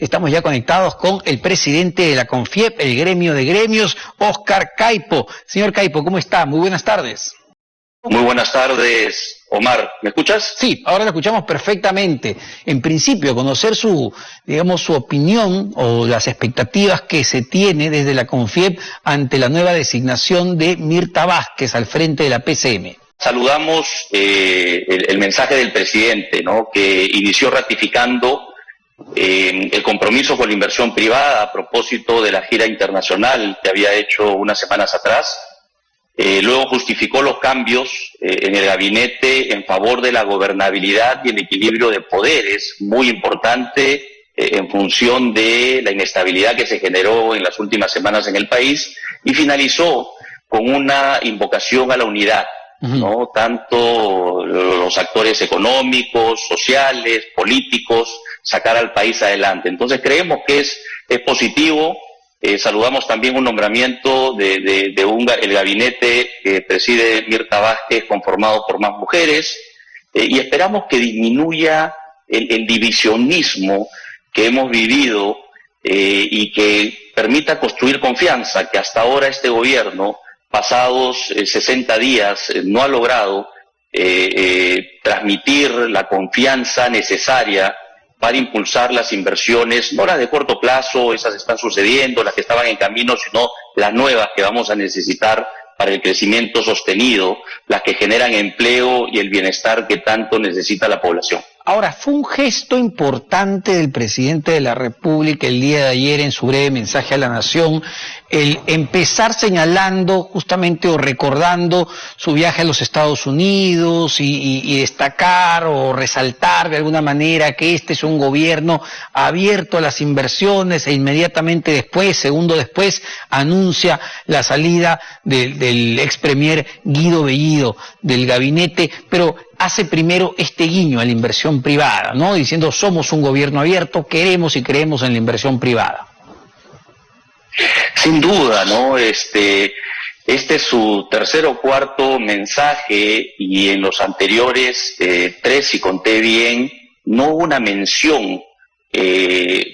Estamos ya conectados con el presidente de la CONFIEP, el gremio de gremios, Óscar Caipo. Señor Caipo, ¿cómo está? Muy buenas tardes. Muy buenas tardes, Omar. ¿Me escuchas? Sí, ahora lo escuchamos perfectamente. En principio, conocer su opinión o las expectativas que se tiene desde la CONFIEP ante la nueva designación de Mirta Vázquez al frente de la PCM. Saludamos el mensaje del presidente, ¿no?, que inició ratificando el compromiso con la inversión privada a propósito de la gira internacional que había hecho unas semanas atrás. Luego justificó los cambios en el gabinete en favor de la gobernabilidad y el equilibrio de poderes, muy importante en función de la inestabilidad que se generó en las últimas semanas en el país, y finalizó con una invocación a la unidad, ¿no? Tanto los actores económicos, sociales, políticos, sacar al país adelante. Entonces creemos que es positivo. Saludamos también un nombramiento el gabinete que preside Mirta Vázquez, conformado por más mujeres, y esperamos que disminuya el divisionismo que hemos vivido y que permita construir confianza, que hasta ahora este gobierno, pasados 60 días, no ha logrado transmitir la confianza necesaria para impulsar las inversiones, no las de corto plazo, esas están sucediendo, las que estaban en camino, sino las nuevas que vamos a necesitar para el crecimiento sostenido, las que generan empleo y el bienestar que tanto necesita la población. Ahora, fue un gesto importante del presidente de la República el día de ayer en su breve mensaje a la Nación, el empezar señalando justamente o recordando su viaje a los Estados Unidos y destacar o resaltar de alguna manera que este es un gobierno abierto a las inversiones, e inmediatamente después, segundo después, anuncia la salida del ex premier Guido Bellido del gabinete, pero hace primero este guiño a la inversión privada, ¿no? Diciendo, somos un gobierno abierto, queremos y creemos en la inversión privada. Sin duda, ¿no? Este es su tercer o cuarto mensaje, y en los anteriores tres, si conté bien, no hubo una mención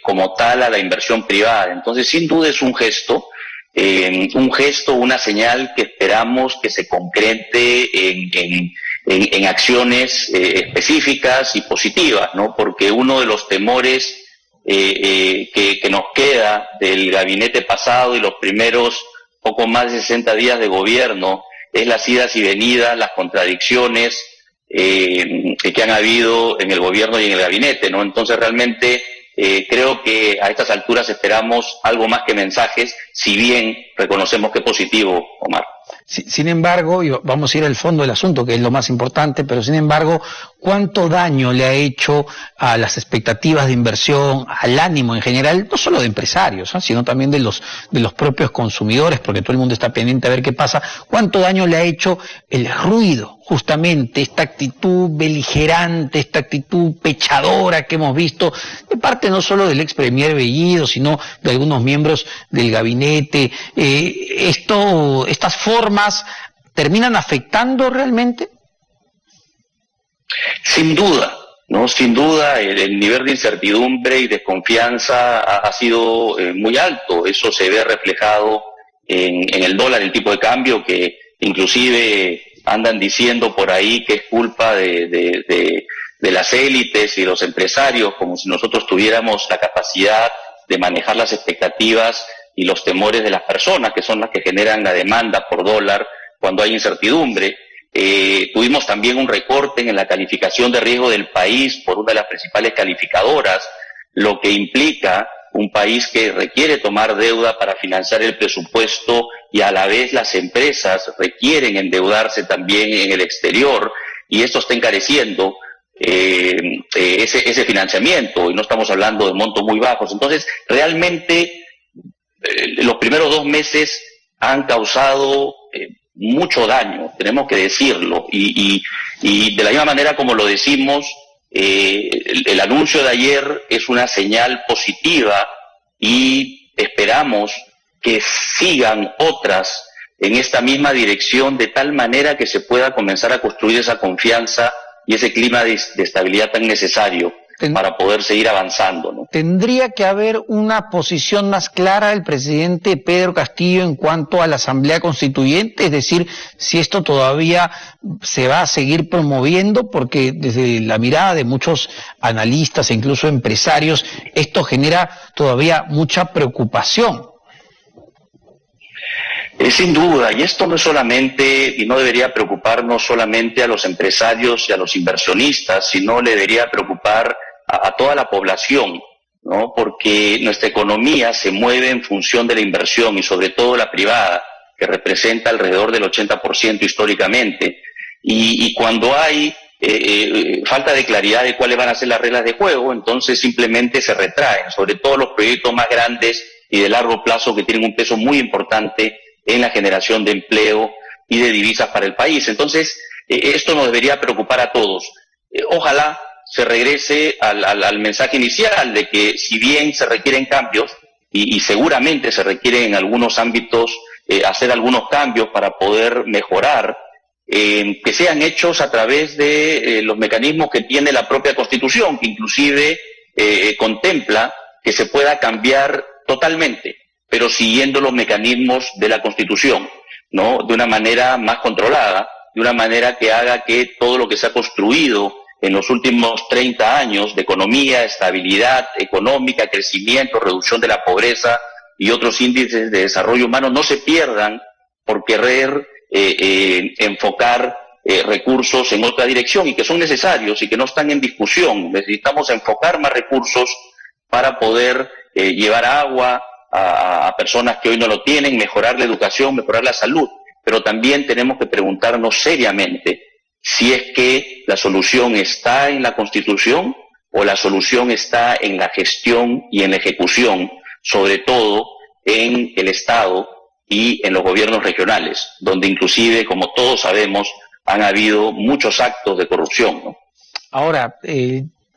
como tal a la inversión privada. Entonces, sin duda es un gesto, una señal que esperamos que se concrete en acciones específicas y positivas, ¿no? Porque uno de los temores que nos queda del gabinete pasado y los primeros poco más de 60 días de gobierno es las idas y venidas, las contradicciones que han habido en el gobierno y en el gabinete, ¿no? Entonces realmente creo que a estas alturas esperamos algo más que mensajes, si bien reconocemos que es positivo, Omar. Sin embargo, y vamos a ir al fondo del asunto, que es lo más importante, pero sin embargo, ¿cuánto daño le ha hecho a las expectativas de inversión, al ánimo en general, no solo de empresarios, sino también de los propios consumidores, porque todo el mundo está pendiente a ver qué pasa? ¿Cuánto daño le ha hecho el ruido, justamente, esta actitud beligerante, esta actitud pechadora que hemos visto de parte no solo del ex premier Bellido, sino de algunos miembros del gabinete? ¿Estas formas terminan afectando realmente? Sin duda, ¿no? Sin duda el nivel de incertidumbre y desconfianza ha sido muy alto. Eso se ve reflejado en el dólar, el tipo de cambio, que inclusive andan diciendo por ahí que es culpa de las élites y los empresarios, como si nosotros tuviéramos la capacidad de manejar las expectativas y los temores de las personas, que son las que generan la demanda por dólar cuando hay incertidumbre. Tuvimos también un recorte en la calificación de riesgo del país por una de las principales calificadoras, lo que implica un país que requiere tomar deuda para financiar el presupuesto, y a la vez las empresas requieren endeudarse también en el exterior, y esto está encareciendo ese financiamiento, y no estamos hablando de montos muy bajos. Entonces, realmente los primeros 2 meses han causado mucho daño, tenemos que decirlo, y de la misma manera como lo decimos, el anuncio de ayer es una señal positiva, y esperamos que sigan otras en esta misma dirección, de tal manera que se pueda comenzar a construir esa confianza y ese clima de estabilidad tan necesario para poder seguir avanzando, ¿no? ¿Tendría que haber una posición más clara del presidente Pedro Castillo en cuanto a la Asamblea Constituyente? Es decir, si esto todavía se va a seguir promoviendo, porque desde la mirada de muchos analistas e incluso empresarios, esto genera todavía mucha preocupación. Sin duda, y esto no es solamente, y no debería preocuparnos solamente a los empresarios y a los inversionistas, sino le debería preocupar a toda la población, ¿no? Porque nuestra economía se mueve en función de la inversión y sobre todo la privada, que representa alrededor del 80% históricamente. Y cuando hay falta de claridad de cuáles van a ser las reglas de juego, entonces simplemente se retraen, sobre todo los proyectos más grandes y de largo plazo que tienen un peso muy importante en la generación de empleo y de divisas para el país. Entonces, esto nos debería preocupar a todos. Ojalá se regrese al mensaje inicial de que si bien se requieren cambios, y seguramente se requieren en algunos ámbitos hacer algunos cambios para poder mejorar, que sean hechos a través de los mecanismos que tiene la propia Constitución, que inclusive contempla que se pueda cambiar totalmente, pero siguiendo los mecanismos de la Constitución, ¿no? De una manera más controlada, de una manera que haga que todo lo que se ha construido en los últimos 30 años de economía, estabilidad económica, crecimiento, reducción de la pobreza y otros índices de desarrollo humano no se pierdan por querer enfocar recursos en otra dirección y que son necesarios y que no están en discusión. Necesitamos enfocar más recursos para poder llevar agua a personas que hoy no lo tienen, mejorar la educación, mejorar la salud, pero también tenemos que preguntarnos seriamente si es que la solución está en la Constitución o la solución está en la gestión y en la ejecución, sobre todo en el Estado y en los gobiernos regionales, donde inclusive, como todos sabemos, han habido muchos actos de corrupción, ¿no? Ahora,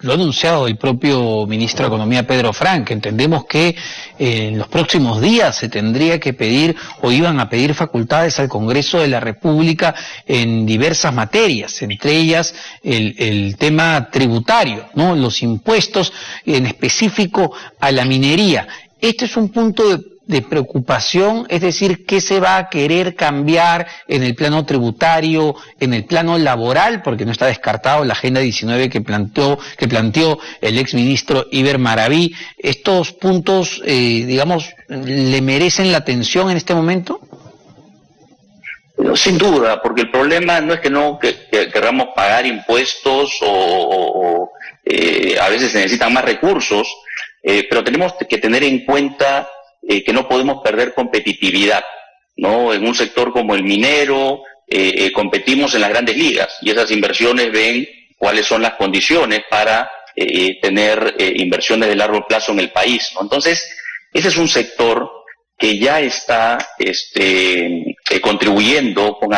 lo ha anunciado el propio ministro de Economía, Pedro Frank. Entendemos que en los próximos días se tendría que pedir o iban a pedir facultades al Congreso de la República en diversas materias, entre ellas el tema tributario, ¿no? Los impuestos, en específico a la minería. Este es un punto de preocupación, es decir, ¿qué se va a querer cambiar en el plano tributario, en el plano laboral? Porque no está descartado la Agenda 19 que planteó el exministro Iber Maraví. ¿Estos puntos, digamos, le merecen la atención en este momento? Sin duda, porque el problema no es que queramos pagar impuestos o a veces se necesitan más recursos, pero tenemos que tener en cuenta que no podemos perder competitividad, ¿no? En un sector como el minero competimos en las grandes ligas y esas inversiones ven cuáles son las condiciones para tener inversiones de largo plazo en el país, ¿no? Entonces, ese es un sector que ya está contribuyendo con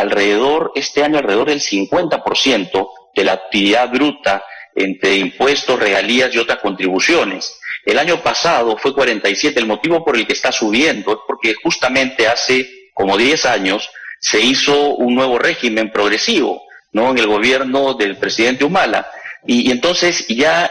este año alrededor del 50% de la actividad bruta entre impuestos, regalías y otras contribuciones. El año pasado fue 47%, el motivo por el que está subiendo es porque justamente hace como 10 años se hizo un nuevo régimen progresivo, ¿no? En el gobierno del presidente Humala. Y entonces ya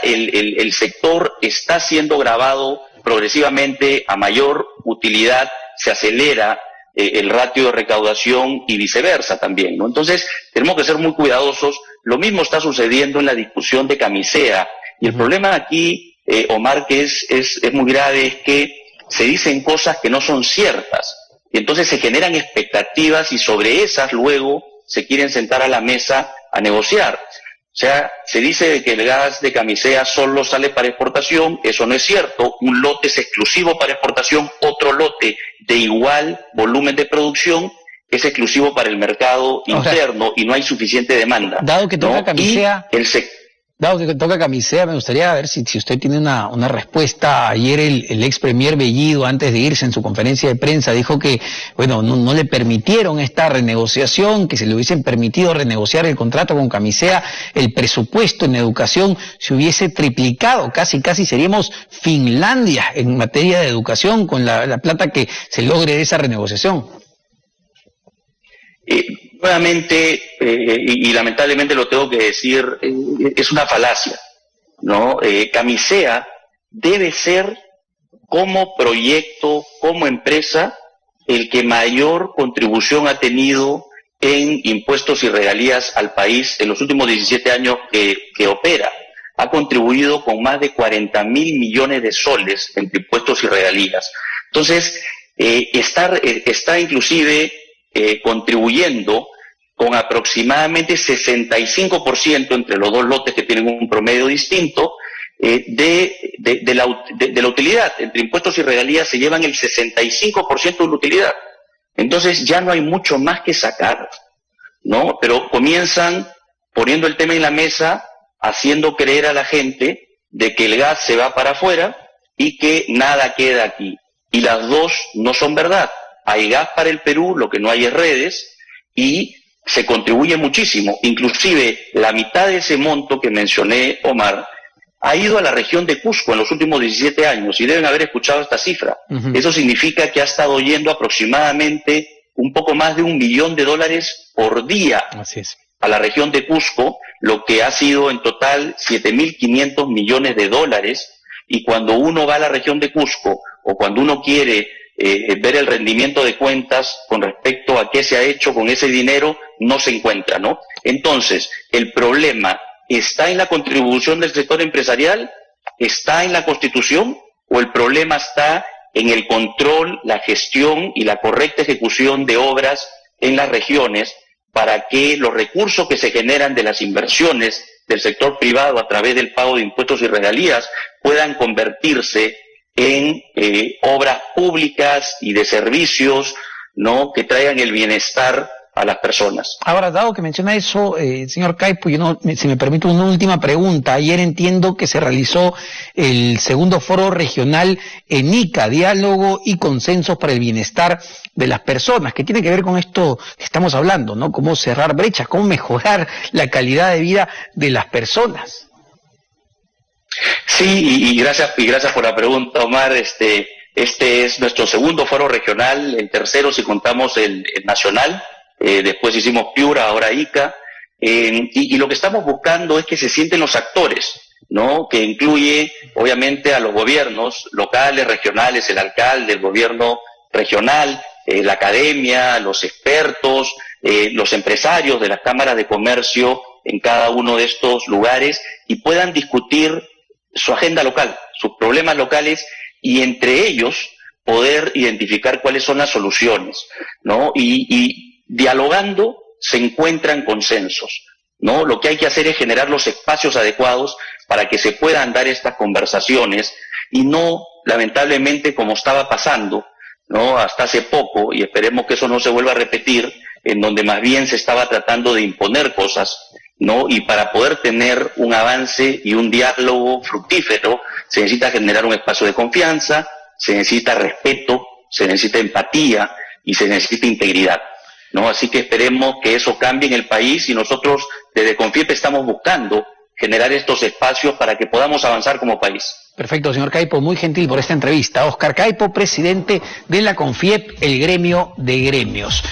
el sector está siendo gravado progresivamente a mayor utilidad, se acelera el ratio de recaudación y viceversa también, ¿no? Entonces tenemos que ser muy cuidadosos. Lo mismo está sucediendo en la discusión de Camisea. Y el problema aquí, Omar, que es muy grave, es que se dicen cosas que no son ciertas. Y entonces se generan expectativas y sobre esas luego se quieren sentar a la mesa a negociar. O sea, se dice que el gas de Camisea solo sale para exportación, eso no es cierto. Un lote es exclusivo para exportación, otro lote de igual volumen de producción es exclusivo para el mercado interno y no hay suficiente demanda. Dado que toca Camisea, me gustaría ver si usted tiene una respuesta. Ayer el ex premier Bellido, antes de irse en su conferencia de prensa, dijo que, bueno, no le permitieron esta renegociación, que si le hubiesen permitido renegociar el contrato con Camisea, el presupuesto en educación se hubiese triplicado, casi seríamos Finlandia en materia de educación con la plata que se logre de esa renegociación. Nuevamente, y lamentablemente lo tengo que decir, es una falacia. ¿no? Camisea debe ser como proyecto, como empresa, el que mayor contribución ha tenido en impuestos y regalías al país en los últimos 17 años que opera. Ha contribuido con más de 40.000 millones de soles entre impuestos y regalías. Entonces, está inclusive contribuyendo con aproximadamente 65% entre los dos lotes que tienen un promedio distinto de la utilidad. Entre impuestos y regalías se llevan el 65% de la utilidad. Entonces ya no hay mucho más que sacar, ¿no? Pero comienzan poniendo el tema en la mesa, haciendo creer a la gente de que el gas se va para afuera y que nada queda aquí. Y las dos no son verdad. Hay gas para el Perú, lo que no hay es redes, y se contribuye muchísimo. Inclusive la mitad de ese monto que mencioné, Omar, ha ido a la región de Cusco en los últimos 17 años y deben haber escuchado esta cifra. Eso significa que ha estado yendo aproximadamente un poco más de $1 millón por día a la región de Cusco, lo que ha sido en total $7.500 millones. Y cuando uno va a la región de Cusco o cuando uno quiere ver el rendimiento de cuentas con respecto a qué se ha hecho con ese dinero, no se encuentra, ¿no? Entonces, el problema ¿está en la contribución del sector empresarial? ¿Está en la Constitución? ¿O el problema está en el control, la gestión y la correcta ejecución de obras en las regiones para que los recursos que se generan de las inversiones del sector privado a través del pago de impuestos y regalías puedan convertirse en obras públicas y de servicios, ¿no?, que traigan el bienestar a las personas? Ahora, dado que menciona eso, señor Caipo, si me permite una última pregunta. Ayer entiendo que se realizó el segundo foro regional en Ica, Diálogo y Consensos para el Bienestar de las Personas, que tiene que ver con esto que estamos hablando, ¿no? Cómo cerrar brechas, cómo mejorar la calidad de vida de las personas. Sí, y gracias por la pregunta, Omar. Este es nuestro segundo foro regional, el tercero si contamos el nacional. Después hicimos Piura, ahora Ica, y lo que estamos buscando es que se sienten los actores, ¿no?, que incluye obviamente a los gobiernos locales, regionales, el alcalde, el gobierno regional, la academia, los expertos, los empresarios de las cámaras de comercio en cada uno de estos lugares, y puedan discutir su agenda local, sus problemas locales, y entre ellos poder identificar cuáles son las soluciones, ¿no? Y dialogando se encuentran consensos, ¿no? Lo que hay que hacer es generar los espacios adecuados para que se puedan dar estas conversaciones y no, lamentablemente, como estaba pasando, ¿no?, hasta hace poco, y esperemos que eso no se vuelva a repetir, en donde más bien se estaba tratando de imponer cosas, ¿no? Y para poder tener un avance y un diálogo fructífero se necesita generar un espacio de confianza, se necesita respeto, se necesita empatía y se necesita integridad, ¿no? Así que esperemos que eso cambie en el país, y nosotros desde CONFIEP estamos buscando generar estos espacios para que podamos avanzar como país. Perfecto, señor Caipo, muy gentil por esta entrevista. Oscar Caipo, presidente de la CONFIEP, el gremio de gremios.